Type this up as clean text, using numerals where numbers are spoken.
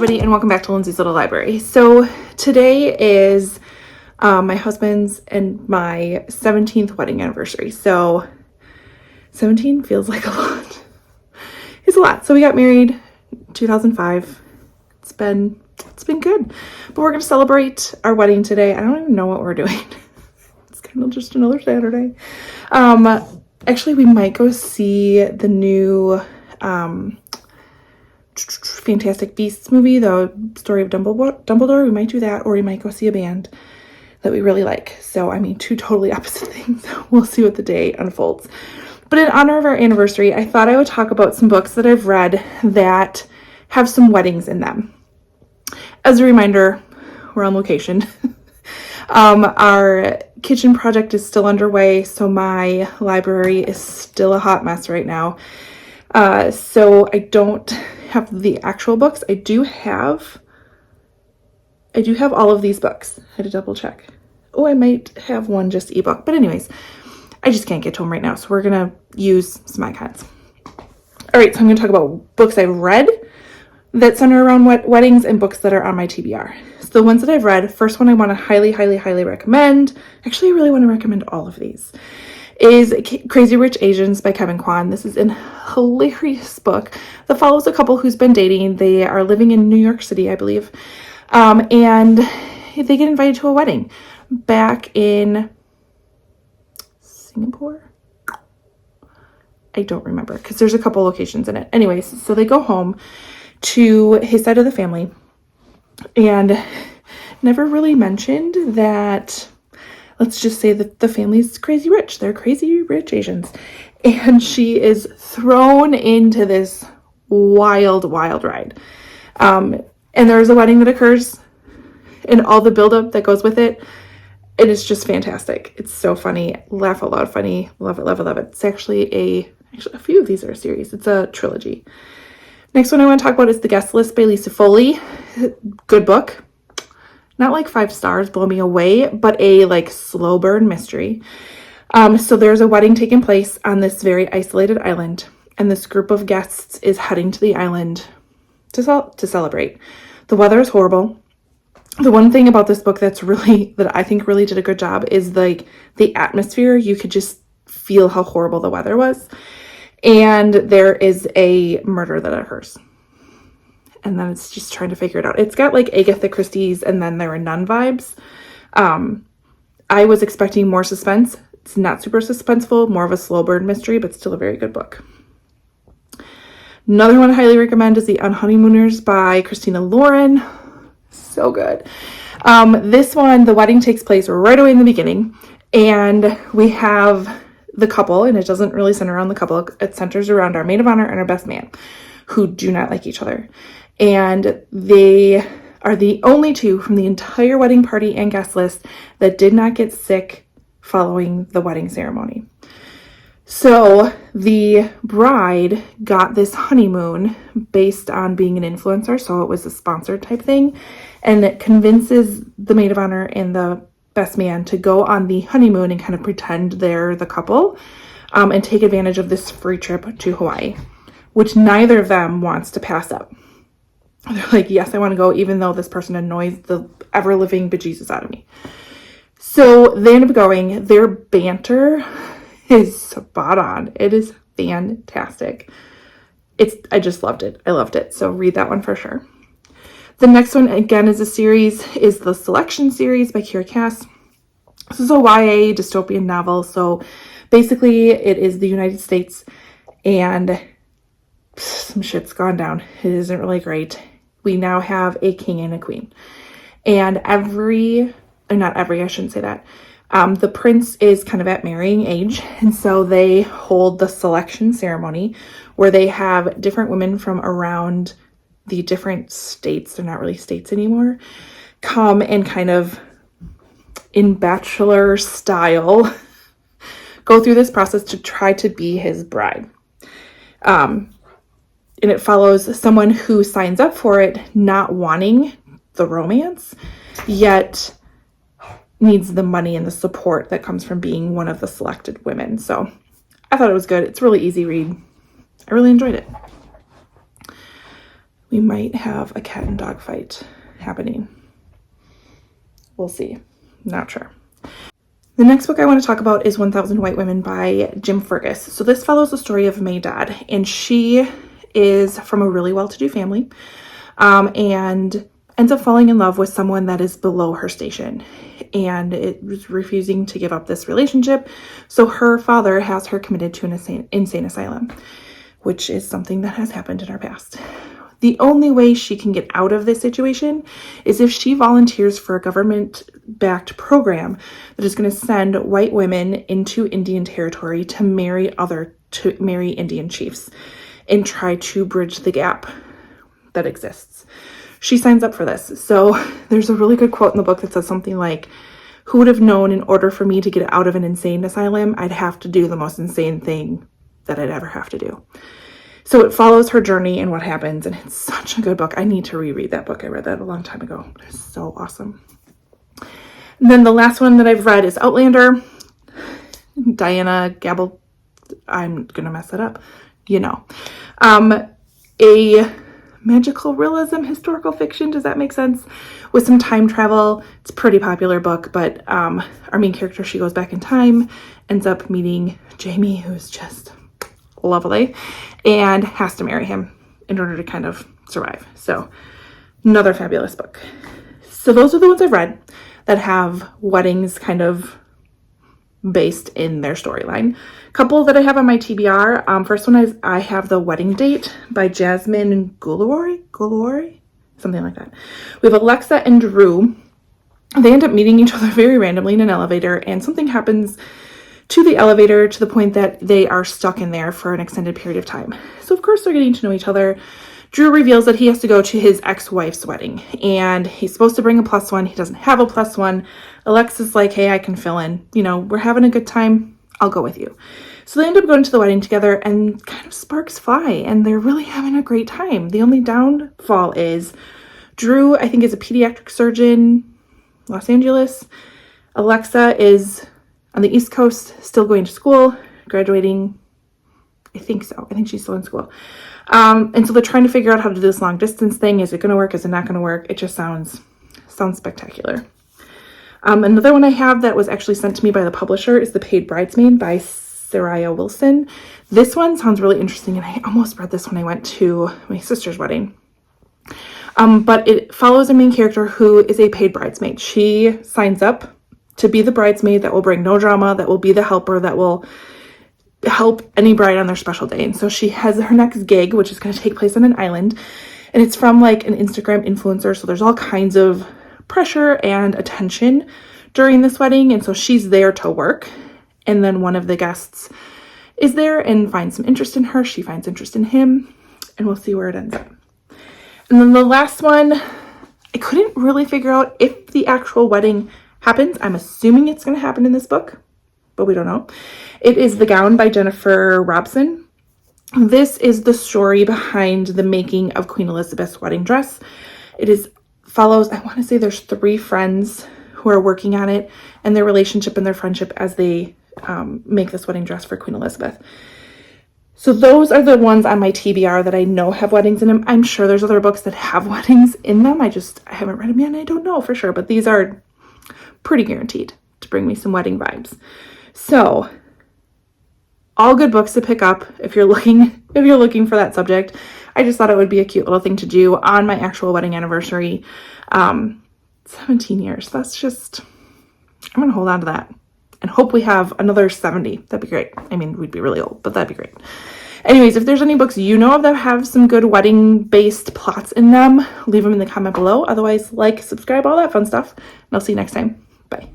everybody, and welcome back to Lindsay's Little Library. So today is my husband's and my 17th wedding anniversary. So 17 feels like a lot. It's a lot. So we got married 2005. It's been good. But we're going to celebrate our wedding today. I don't even know what we're doing. It's kind of just another Saturday. Actually, we might go see the new Fantastic Beasts movie, the story of Dumbledore. We might do that, or we might go see a band that we really like. So, I mean, two totally opposite things. We'll see what the day unfolds. But in honor of our anniversary, I thought I would talk about some books that I've read that have some weddings in them. As a reminder, we're on location. Our kitchen project is still underway, so my library is still a hot mess right now. So I don't have the actual books. I do have all of these books. I had to double check. Oh, I might have one just ebook. But anyways, I just can't get to them right now. So we're going to use some icons. All right, so I'm going to talk about books I've read that center around weddings and books that are on my TBR. So the ones that I've read, first one I want to highly, highly, highly recommend. Actually, I really want to recommend all of these. Is Crazy Rich Asians by Kevin Kwan. This is a hilarious book that follows a couple who's been dating. They are living in New York City, I believe. And they get invited to a wedding back in Singapore. I don't remember because there's a couple locations in it. Anyways, so they go home to his side of the family and never really mentioned that. Let's just say that the family's crazy rich. They're crazy rich Asians. And she is thrown into this wild, wild ride. And there's a wedding that occurs and all the buildup that goes with it. It is just fantastic. It's so funny. Laugh out loud funny. Love it, love it, love it. It's actually a few of these are a series. It's a trilogy. Next one I want to talk about is The Guest List by Lisa Foley. Good book. Not like 5 stars, blow me away, but a like slow burn mystery. So there's a wedding taking place on this very isolated island, and this group of guests is heading to the island to celebrate. The weather is horrible. The one thing about this book that I think really did a good job is like the atmosphere. You could just feel how horrible the weather was. And there is a murder that occurs. And then it's just trying to figure it out. It's got like Agatha Christie's and then there are nun vibes. I was expecting more suspense. It's not super suspenseful, more of a slow burn mystery, but still a very good book. Another one I highly recommend is The Honeymooners by Christina Lauren. So good. This one, the wedding takes place right away in the beginning. And we have the couple, and it doesn't really center around the couple. It centers around our maid of honor and our best man, who do not like each other. And they are the only two from the entire wedding party and guest list that did not get sick following the wedding ceremony. So the bride got this honeymoon based on being an influencer. So it was a sponsored type thing. And it convinces the maid of honor and the best man to go on the honeymoon and kind of pretend they're the couple and take advantage of this free trip to Hawaii, which neither of them wants to pass up. They're like, yes, I want to go, even though this person annoys the ever-living bejesus out of me. So they end up going. Their banter is spot on. It is fantastic. I just loved it. I loved it. So read that one for sure. The next one, again, is a series, is the Selection series by Kira Cass. This is a YA dystopian novel. So basically, it is the United States, and some shit's gone down. It isn't really great. We now have a king and a queen. And not every, I shouldn't say that. The prince is kind of at marrying age. And so they hold the selection ceremony where they have different women from around the different states. They're not really states anymore. Come and kind of in bachelor style go through this process to try to be his bride. And it follows someone who signs up for it not wanting the romance, yet needs the money and the support that comes from being one of the selected women. So I thought it was good. It's a really easy read. I really enjoyed it. we might have a cat and dog fight happening. We'll see. Not sure. The next book I want to talk about is 1000 White Women by Jim Fergus. So this follows the story of May Dodd, and she is from a really well-to-do family, and ends up falling in love with someone that is below her station, and it was refusing to give up this relationship. So her father has her committed to an insane asylum, which is something that has happened in our past. The only way she can get out of this situation is if she volunteers for a government-backed program that is going to send white women into Indian territory to marry Indian chiefs and try to bridge the gap that exists. She signs up for this. So there's a really good quote in the book that says something like, "Who would have known in order for me to get out of an insane asylum, I'd have to do the most insane thing that I'd ever have to do." So it follows her journey and what happens, and it's such a good book. I need to reread that book. I read that a long time ago. It's so awesome. And then the last one that I've read is Outlander. Diana Gabal, I'm going to mess it up. A magical realism, historical fiction, does that make sense? With some time travel. It's a pretty popular book, but our main character, she goes back in time, ends up meeting Jamie, who's just lovely, and has to marry him in order to kind of survive. So another fabulous book. So those are the ones I've read that have weddings kind of based in their storyline. A couple that I have on my TBR. First one is I have The Wedding Date by Jasmine Gulori, something like that. We have Alexa and Drew. They end up meeting each other very randomly in an elevator, and something happens to the elevator to the point that they are stuck in there for an extended period of time. So of course they're getting to know each other. Drew reveals that he has to go to his ex-wife's wedding, and he's supposed to bring a +1. He doesn't have a +1. Alexa's like, "Hey, I can fill in. We're having a good time. I'll go with you." So they end up going to the wedding together, and kind of sparks fly, and they're really having a great time. The only downfall is Drew, I think, is a pediatric surgeon, Los Angeles. Alexa is on the East Coast, still going to school, graduating. I think so. I think she's still in school. And so they're trying to figure out how to do this long distance thing. Is it going to work? Is it not going to work? It just sounds spectacular. Another one I have that was actually sent to me by the publisher is The Paid Bridesmaid by Saraya Wilson. This one sounds really interesting, and I almost read this when I went to my sister's wedding. But it follows a main character who is a paid bridesmaid. She signs up to be the bridesmaid that will bring no drama, that will be the helper, that will help any bride on their special day. And so she has her next gig, which is going to take place on an island, and it's from like an Instagram influencer. So there's all kinds of pressure and attention during this wedding. And so she's there to work. And then one of the guests is there and finds some interest in her. She finds interest in him, and we'll see where it ends up. And then the last one, I couldn't really figure out if the actual wedding happens. I'm assuming it's going to happen in this book, but we don't know. It is The Gown by Jennifer Robson. This is the story behind the making of Queen Elizabeth's wedding dress. Follows, I want to say there's 3 friends who are working on it, and their relationship and their friendship as they make this wedding dress for Queen Elizabeth. So those are the ones on my TBR that I know have weddings in them. I'm sure there's other books that have weddings in them. I haven't read them yet, and I don't know for sure, but these are pretty guaranteed to bring me some wedding vibes. So all good books to pick up if you're looking for that subject. I just thought it would be a cute little thing to do on my actual wedding anniversary. 17 years. That's just, I'm going to hold on to that and hope we have another 70. That'd be great. I mean, we'd be really old, but that'd be great. Anyways, if there's any books you know of that have some good wedding-based plots in them, leave them in the comment below. Otherwise, like, subscribe, all that fun stuff. And I'll see you next time. Bye.